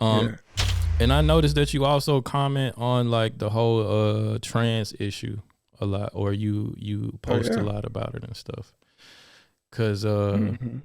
Um, Yeah. and I noticed that you also comment on like the whole trans issue a lot, or you Oh post a yeah. lot about it and stuff. Cause Hmm.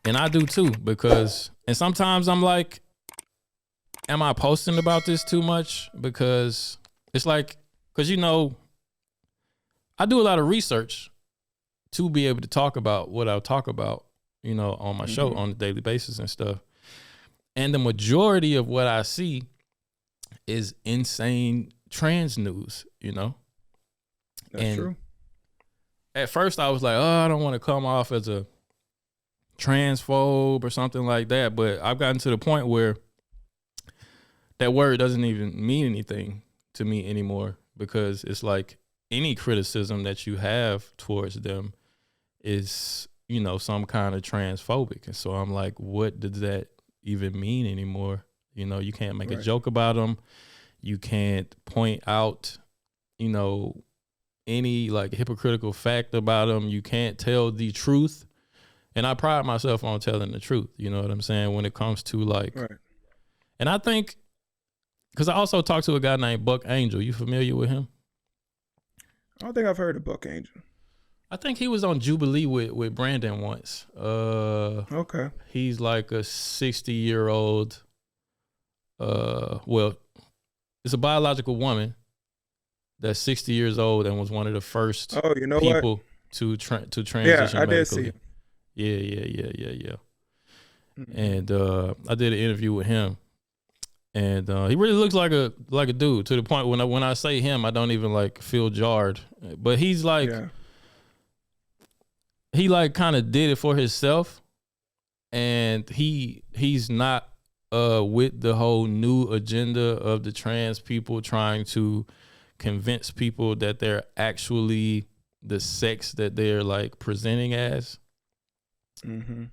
and I do too, because and sometimes I'm like, am I posting about this too much? Because it's like, because I do a lot of research to be able to talk about what I'll talk about, on my show Hmm. on a daily basis and stuff. And the majority of what I see is insane trans news. That's And true. at first I was like, oh, I don't want to come off as a transphobe or something like that. But I've gotten to the point where that word doesn't even mean anything to me anymore, because it's like any criticism that you have towards them is, some kind of transphobic. And so I'm like, what does that even mean anymore? You can't make a Right. joke about them. You can't point out, you know, any like hypocritical fact about them. You can't tell the truth. And I pride myself on telling the truth. You know what I'm saying? When it comes to like, Right. and I think, because I also talked to a guy named Buck Angel. You familiar with him? I don't think I've heard of Buck Angel. I think he was on Jubilee with Brandon once. Okay. He's like a 60-year-old. Well, it's a biological woman that's 60 years old and was one of the first Oh, you know what? people to Yeah, transition I did see medically. him. Yeah, yeah. Hmm. And I did an interview with him, and he really looks like a dude, to the point when I say him, I don't even like feel jarred. But he's like, Yeah. he like kind of did it for himself, and he's not with the whole new agenda of the trans people trying to convince people that they're actually the sex that they're like presenting as. Hmm.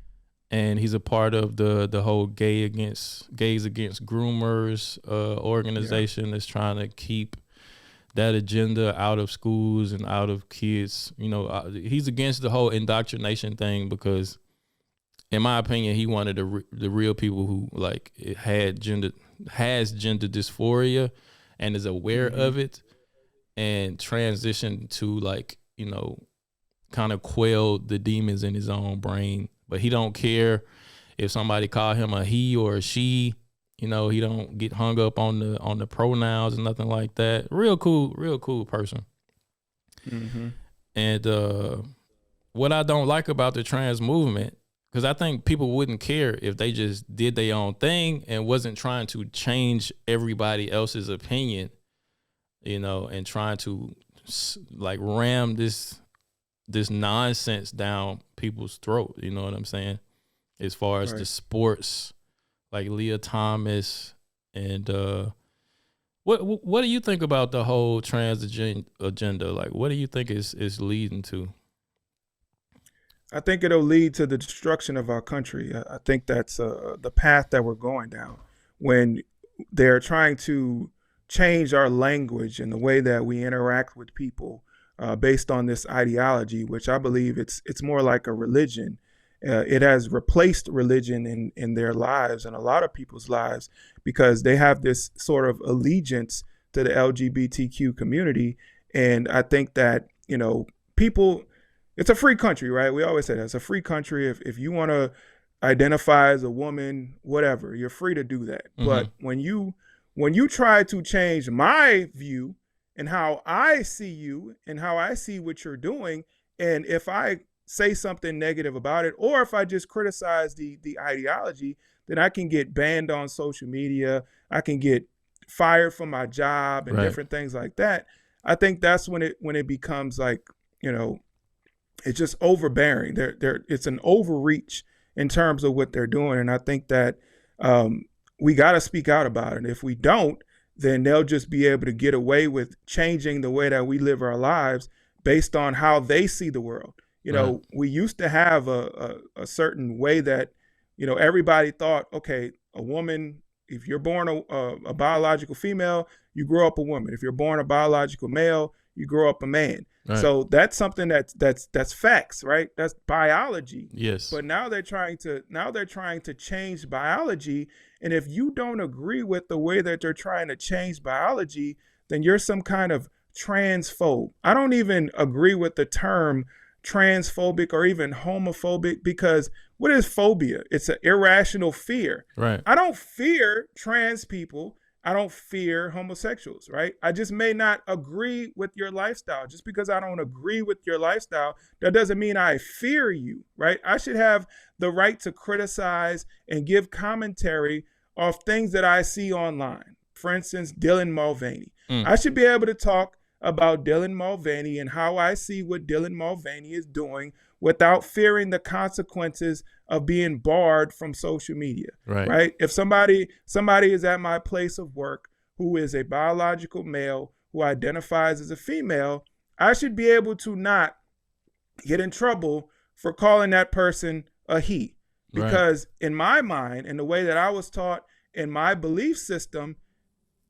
And he's a part of the whole gays against groomers Yeah. organization that's trying to keep that agenda out of schools and out of kids. He's against the whole indoctrination thing, because in my opinion, he wanted the real people who like has gender dysphoria and is aware Hmm. of it, and transition to like, kind of quell the demons in his own brain. But he don't care if somebody call him a he or a she. He don't get hung up on the pronouns and nothing like that. Real cool person. Hmm. And what I don't like about the trans movement, because I think people wouldn't care if they just did their own thing and wasn't trying to change everybody else's opinion, and trying to like ram this nonsense down people's throat. You know what I'm saying? As far as the Right. sports, like Leah Thomas, and what do you think about the whole agenda? Like, what do you think is leading to? I think it'll lead to the destruction of our country. I think that's the path that we're going down when they're trying to change our language and the way that we interact with people based on this ideology, which I believe it's more like a religion. It has replaced religion in their lives and a lot of people's lives because they have this sort of allegiance to the LGBTQ community. And I think that, people, it's a free country, right? We always say that it's a free country. If you want to identify as a woman, whatever, you're free to do that. Mm-hmm. But when you try to change my view and how I see you and how I see what you're doing, and if I say something negative about it, or if I just criticize the ideology, then I can get banned on social media. I can get fired from my job and Right. different things like that. I think that's when it becomes like, you know, it's just overbearing. It's an overreach in terms of what they're doing, and I think that um, we got to speak out about it. If we don't, then they'll just be able to get away with changing the way that we live our lives based on how they see the world. Right. We used to have a certain way that everybody thought, okay, a woman. If you're born a biological female, you grow up a woman. If you're born a biological male, you grow up a man. Right. So that's something that's facts, right? That's biology. Yes. But now they're trying to change biology. And if you don't agree with the way that they're trying to change biology, then you're some kind of transphobe. I don't even agree with the term transphobic or even homophobic, because what is phobia? It's an irrational fear. Right. I don't fear trans people. I don't fear homosexuals, right? I just may not agree with your lifestyle. Just because I don't agree with your lifestyle, that doesn't mean I fear you, right? I should have the right to criticize and give commentary of things that I see online. For instance, Dylan Mulvaney. I should be able to talk about Dylan Mulvaney and how I see what Dylan Mulvaney is doing without fearing the consequences of being barred from social media, right? If somebody is at my place of work who is a biological male who identifies as a female, I should be able to not get in trouble for calling that person a he. Because in my mind, and the way that I was taught in my belief system,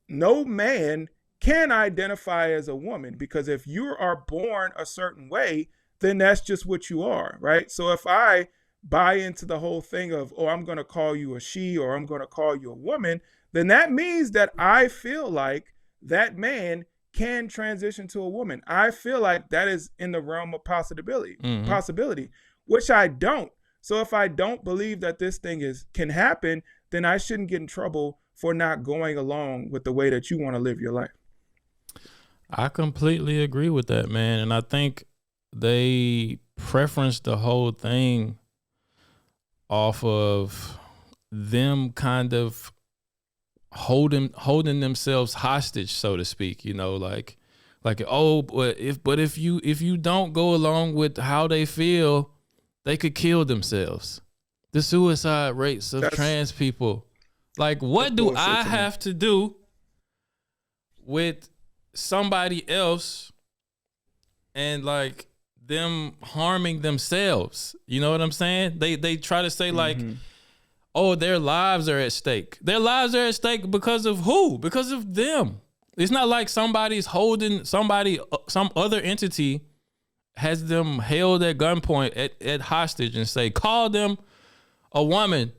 no man can identify as a woman, because if you are born a certain way, then that's just what you are, right? So if I buy into the whole thing of, oh, I'm going to call you a she or I'm going to call you a woman, then that means that I feel like that man can transition to a woman. I feel like that is in the realm of possibility, which I don't. So if I don't believe that this thing can happen, then I shouldn't get in trouble for not going along with the way that you want to live your life. I completely agree with that, man. And I think they preference the whole thing off of them kind of holding themselves hostage, so to speak, like oh, but if you don't go along with how they feel, they could kill themselves. The suicide rates of trans people. Like, what do I have to do with somebody else and like them harming themselves? You know what I'm saying? They try to say like, oh, their lives are at stake. Their lives are at stake because of who? Because of them. It's not like somebody's holding somebody, some other entity has them held at gunpoint at hostage and say, call them a woman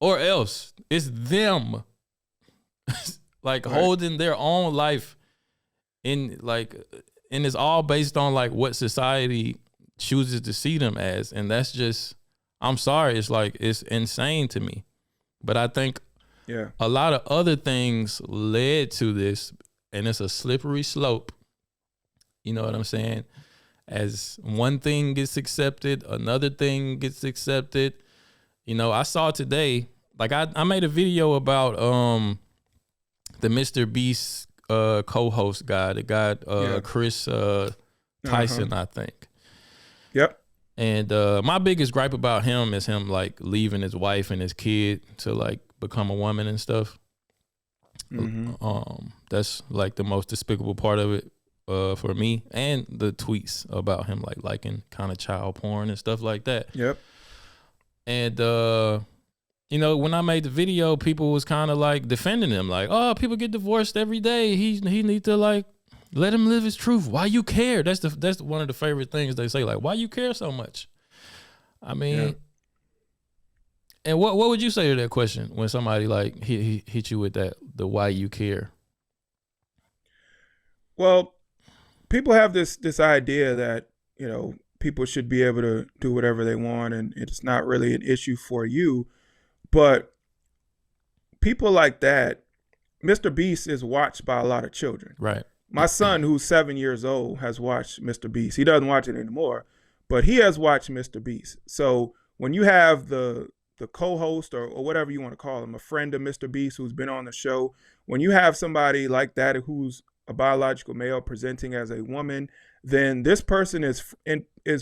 or else. It's them like holding their own life in and it's all based on like what society chooses to see them as. And that's just, I'm sorry, it's insane to me. But I think a lot of other things led to this, and it's a slippery slope. You know what I'm saying? As one thing gets accepted, another thing gets accepted. I saw today, like I made a video about the Mr. Beast co-host guy, the guy Chris Tyson, I think. Yep. And my biggest gripe about him is him like leaving his wife and his kid to like become a woman and stuff. That's like the most despicable part of it for me, and the tweets about him like liking kind of child porn and stuff like that. Yep. And when I made the video, people was kind of like defending him, like, oh, people get divorced every day. He need to like let him live his truth. Why you care? That's one of the favorite things they say, like, why you care so much? I mean, and what would you say to that question when somebody like he hit you with the why you care? Well, people have this idea that, people should be able to do whatever they want and it's not really an issue for you. But people like that, Mr. Beast is watched by a lot of children. Right. My son, who's 7 years old, has watched Mr. Beast. He doesn't watch it anymore, but he has watched Mr. Beast. So when you have the co-host or whatever you want to call him, a friend of Mr. Beast who's been on the show, when you have somebody like that who's a biological male presenting as a woman, then this person is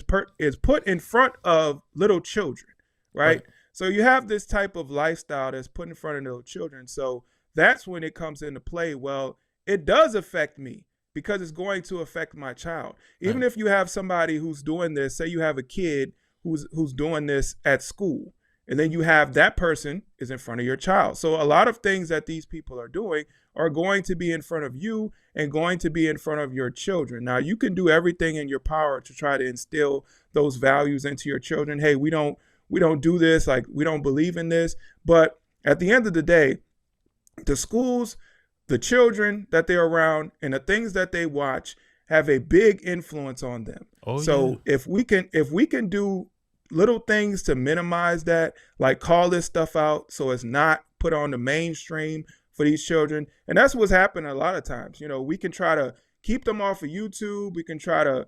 put in front of little children, right? So you have this type of lifestyle that's put in front of little children. So that's when it comes into play. Well, it does affect me because it's going to affect my child. Even if you have somebody who's doing this, say you have a kid who's doing this at school, And then you have that person is in front of your child. So a lot of things that these people are doing are going to be in front of you and going to be in front of your children. Now, you can do everything in your power to try to instill those values into your children. Hey, we don't do this, like we don't believe in this. But at the end of the day, the schools, the children that they're around, and the things that they watch have a big influence on them. So if we can do little things to minimize that, like call this stuff out so it's not put on the mainstream for these children. And that's what's happening a lot of times. We can try to keep them off of YouTube. We can try to,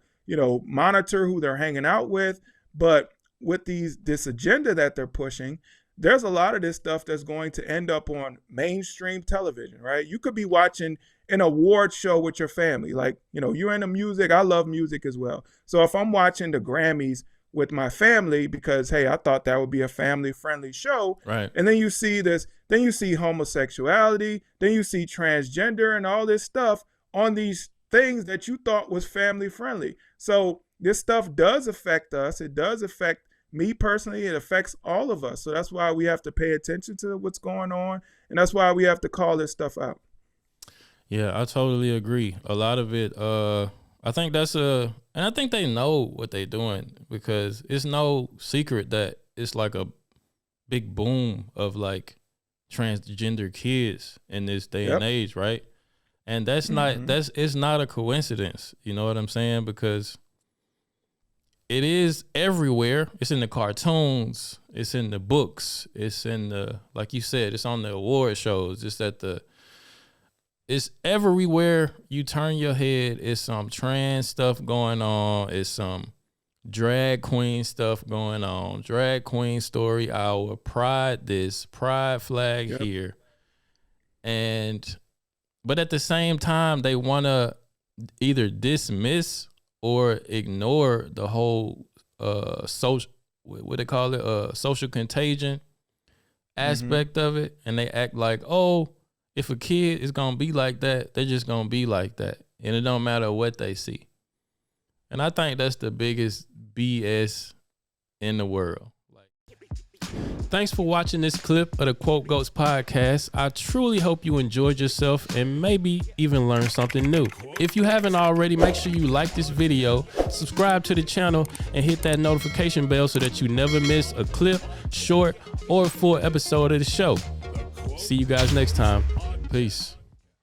monitor who they're hanging out with. But with this agenda that they're pushing, there's a lot of this stuff that's going to end up on mainstream television, right? You could be watching an award show with your family. Like, you're into music. I love music as well. So if I'm watching the Grammys with my family because, hey, I thought that would be a family-friendly show. Right. And then you see this, then you see homosexuality, then you see transgender and all this stuff on these things that you thought was family-friendly. So this stuff does affect us. It does affect me personally. It affects all of us. So that's why we have to pay attention to what's going on. And that's why we have to call this stuff out. Yeah, I totally agree. A lot of it, I think and I think they know what they're doing, because it's no secret that it's like a big boom of like transgender kids in this day and age, right? And that's it's not a coincidence, you know what I'm saying? Because it is everywhere. It's in the cartoons, it's in the books, it's in the, like you said, it's on the award shows, it's everywhere you turn your head. It's some trans stuff going on. It's some drag queen stuff going on. Drag queen story hour, pride this, pride flag here. But at the same time, they want to either dismiss or ignore the whole social, what they call it, social contagion aspect of it. And they act like, oh, if a kid is going to be like that, they're just going to be like that. And it don't matter what they see. And I think that's the biggest BS in the world. Thanks for watching this clip of the Quote Goats podcast. I truly hope you enjoyed yourself and maybe even learned something new. If you haven't already, make sure you like this video, subscribe to the channel, and hit that notification bell so that you never miss a clip, short, or full episode of the show. See you guys next time. Peace.